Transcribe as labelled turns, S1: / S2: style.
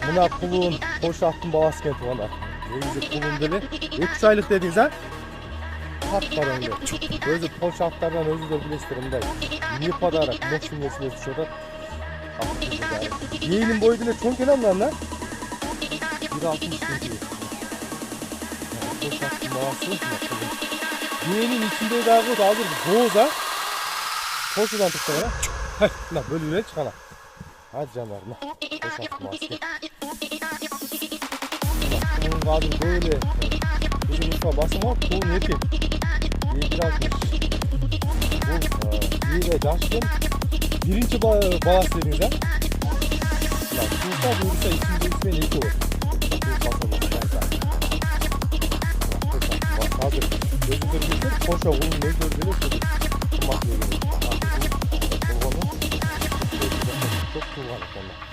S1: Buna kulun, hoş attım babası kenti bana. Neyse kulun dedi. 3 aylık dediniz ha? Hatlar önce. Özü hoş atlardan özü de bilestirim de. Niye padarak, boşun yesin şurada. Yeğenin boyu bile çok önemli lan. 1.60 cm. Hoş attım babası. Yeğenin içinde daha koz alır. Boğuza. Koşudan tuttu bana. Lan bölüne çıkana. Hadi canlar lan. Hoş attım babası. Bunun kaldı böyle. Bizim uçma basın var. Kolun yepi. İyi biraz bu iyi ve yaşlı. Birinci bağış dediniz ha. Lan şurada buyursa içinde ismi neyse olur. Bak hazır. Gözü görmüştür. Koşa kolun ne gördüğünü tutmak gerekiyor. Çok kullanık onlar.